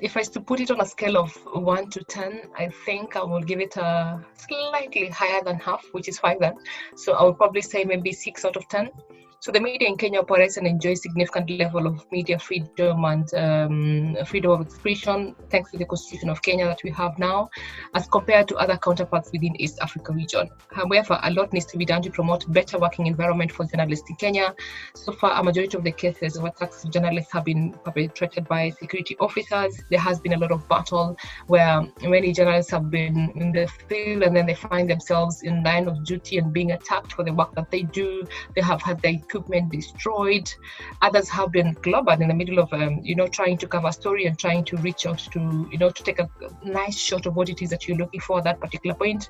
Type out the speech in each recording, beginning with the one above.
If I was to put it on a scale of 1 to 10, I think I will give it a slightly higher than half, which is 5 then. So I would probably say maybe 6 out of 10. So the media in Kenya operates and enjoys significant level of media freedom and freedom of expression, thanks to the Constitution of Kenya that we have now, as compared to other counterparts within East Africa region. However, a lot needs to be done to promote better working environment for journalists in Kenya. So far, a majority of the cases of attacks of journalists have been perpetrated by security officers. There has been a lot of battle where many journalists have been in the field and then they find themselves in line of duty and being attacked for the work that they do. They have had their equipment destroyed. Others have been clobbered in the middle of trying to cover a story and trying to reach out to to take a nice shot of what it is that you're looking for at that particular point.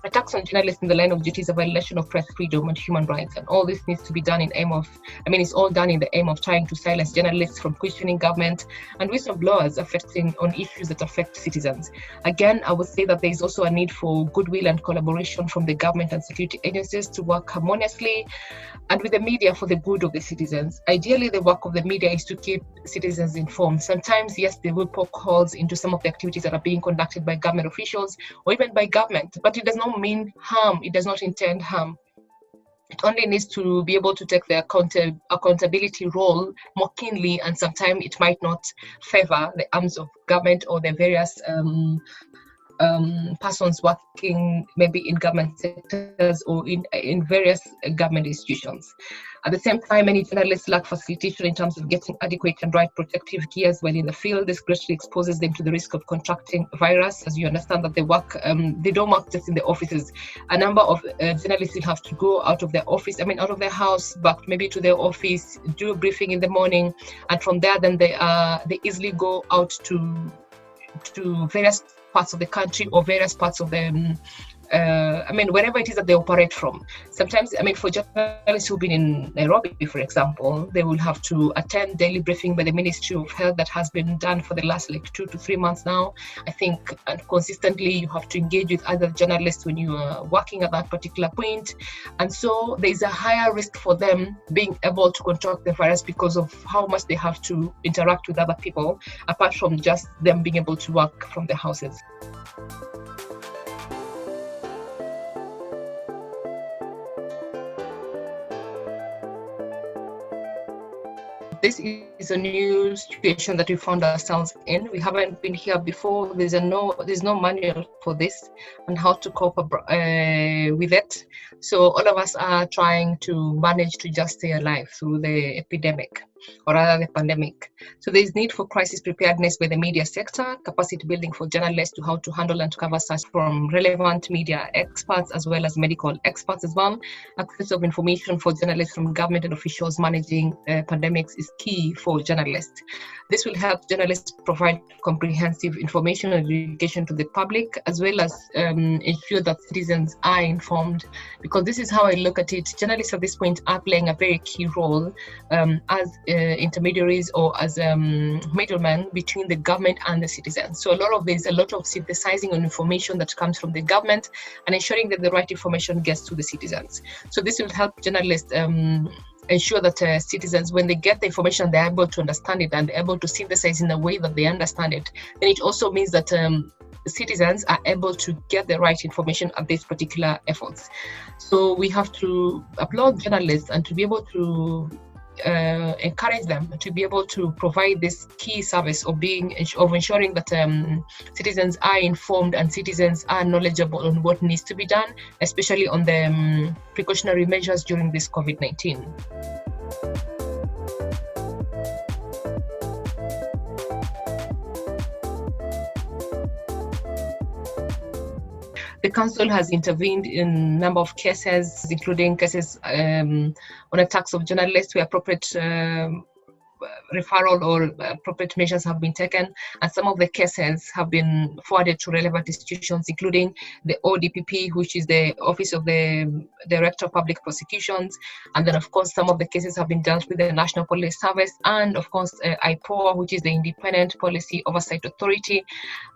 Attacks on journalists in the line of duty is a violation of press freedom and human rights, and all this needs to be done it's all done in the aim of trying to silence journalists from questioning government and whistleblowers affecting on issues that affect citizens. Again, I would say that there is also a need for goodwill and collaboration from the government and security agencies to work harmoniously and with the media for the good of the citizens. Ideally, the work of the media is to keep citizens informed. Sometimes, yes, they will poke holes into some of the activities that are being conducted by government officials or even by government, but it does not mean harm. It does not intend harm. It only needs to be able to take the accountability role more keenly, and sometimes it might not favor the arms of government or the various persons working maybe in government sectors or in various government institutions. At the same time, many journalists lack facilitation in terms of getting adequate and right protective gears while in the field. This greatly exposes them to the risk of contracting virus. As you understand that they don't work just in the offices. A number of journalists will have to go out of their out of their house, back maybe to their office, do a briefing in the morning, and from there then they easily go out to various parts of the country or various parts of the wherever it is that they operate from. Sometimes, for journalists who've been in Nairobi, for example, they will have to attend daily briefing by the Ministry of Health that has been done for the last 2 to 3 months now. I think, and consistently you have to engage with other journalists when you are working at that particular point. And so there is a higher risk for them being able to contract the virus because of how much they have to interact with other people, apart from just them being able to work from their houses. This is a new situation that we found ourselves in. We haven't been here before. There's no manual for this and how to cope with it. So all of us are trying to manage to just stay alive through the epidemic, or rather the pandemic. So there is need for crisis preparedness by the media sector, capacity building for journalists to how to handle and to cover such from relevant media experts as well as medical experts as well. Access of information for journalists from government and officials managing pandemics is key for journalists. This will help journalists provide comprehensive information and education to the public, as well as ensure that citizens are informed, because this is how I look at it. Journalists at this point are playing a very key role as intermediaries or as middlemen between the government and the citizens. So there's a lot of synthesizing on information that comes from the government and ensuring that the right information gets to the citizens. So this will help journalists ensure that citizens, when they get the information, they're able to understand it and they're able to synthesize in a way that they understand it. Then it also means that citizens are able to get the right information at these particular efforts. So we have to applaud journalists and to be able to encourage them to be able to provide this key service of ensuring that citizens are informed and citizens are knowledgeable on what needs to be done, especially on the precautionary measures during this COVID-19. The council has intervened in a number of cases, including cases on attacks of journalists where appropriate referral or appropriate measures have been taken, and some of the cases have been forwarded to relevant institutions, including the ODPP, which is the Office of the Director of Public Prosecutions, and then of course some of the cases have been dealt with the National Police Service, and of course IPOA, which is the Independent Policy Oversight Authority,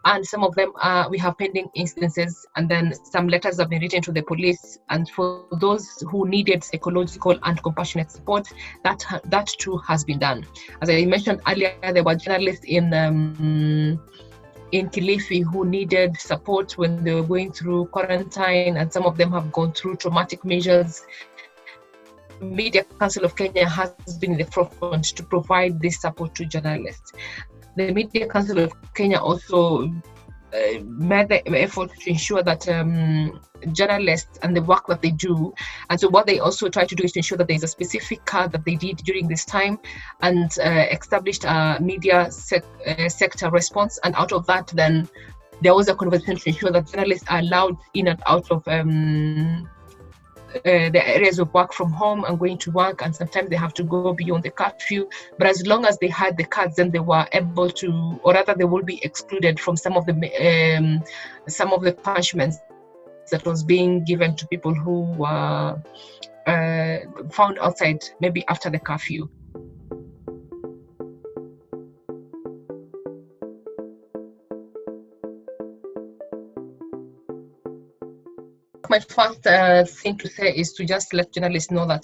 and some of them we have pending instances, and then some letters have been written to the police, and for those who needed psychological and compassionate support, that too has been done. As I mentioned earlier, there were journalists in Kilifi who needed support when they were going through quarantine, and some of them have gone through traumatic measures. Media Council of Kenya has been in the forefront to provide this support to journalists. The Media Council of Kenya also made the effort to ensure that journalists and the work that they do, and so what they also try to do is to ensure that there is a specific card that they did during this time, and established a media sector response. And out of that, then there was a conversation to ensure that journalists are allowed in and out of the areas of work from home and going to work, and sometimes they have to go beyond the curfew. But as long as they had the cards, then they were able to, or rather, they will be excluded from some of the punishments that was being given to people who were found outside, maybe after the curfew. My first thing to say is to just let journalists know that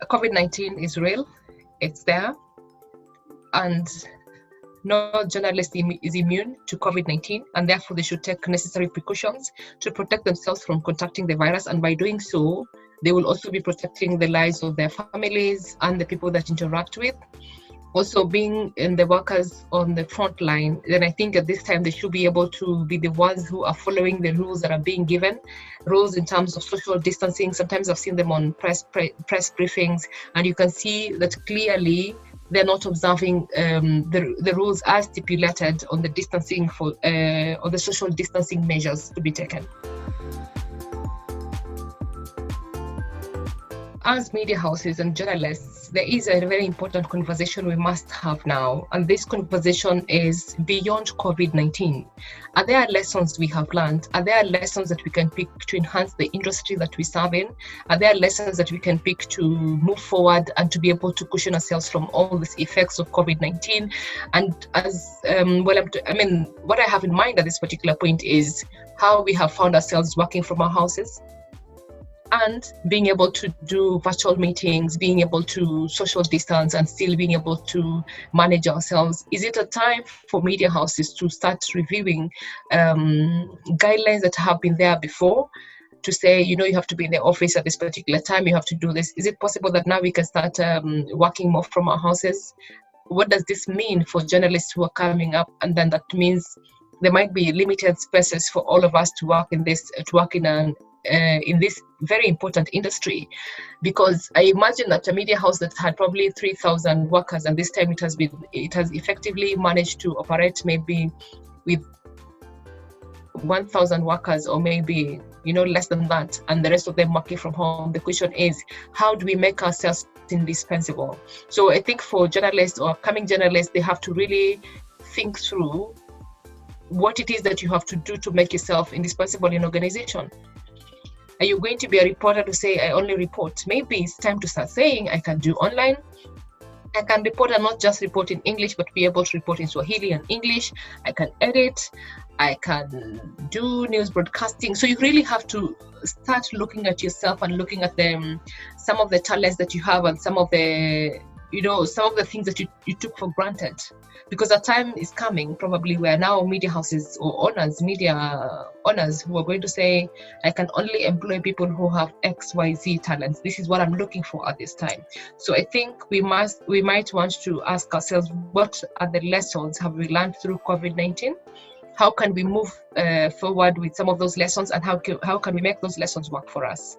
COVID-19 is real, it's there, and no journalist is immune to COVID-19, and therefore they should take necessary precautions to protect themselves from contracting the virus. And by doing so, they will also be protecting the lives of their families and the people that interact with. Also, being in the workers on the front line, then I think at this time they should be able to be the ones who are following the rules that are being given, rules in terms of social distancing. Sometimes I've seen them on press briefings, and you can see that clearly they're not observing the rules as stipulated on the distancing or the social distancing measures to be taken. As media houses and journalists, there is a very important conversation we must have now, and this conversation is beyond COVID-19. Are there lessons we have learned? Are there lessons that we can pick to enhance the industry that we serve in? Are there lessons that we can pick to move forward and to be able to cushion ourselves from all these effects of COVID-19? And as what I have in mind at this particular point is how we have found ourselves working from our houses, and being able to do virtual meetings, being able to social distance, and still being able to manage ourselves. Is it a time for media houses to start reviewing guidelines that have been there before, to say, you have to be in the office at this particular time, you have to do this? Is it possible that now we can start working more from our houses? What does this mean for journalists who are coming up? And then that means there might be limited spaces for all of us to work in this very important industry, because I imagine that a media house that had probably 3,000 workers, and this time it has effectively managed to operate maybe with 1,000 workers, or maybe less than that, and the rest of them working from home. The question is, how do we make ourselves indispensable? So I think for journalists or upcoming journalists, they have to really think through what it is that you have to do to make yourself indispensable in organization. Are you going to be a reporter to say, I only report? Maybe it's time to start saying, I can do online. I can report, and not just report in English, but be able to report in Swahili and English. I can edit. I can do news broadcasting. So you really have to start looking at yourself and looking at some of the talents that you have, and some of the things that you took for granted. Because a time is coming, probably, where now media houses or media owners who are going to say, I can only employ people who have XYZ talents. This is what I'm looking for at this time. So I think we might want to ask ourselves, what are the lessons have we learned through COVID-19? How can we move forward with some of those lessons, and how can we make those lessons work for us?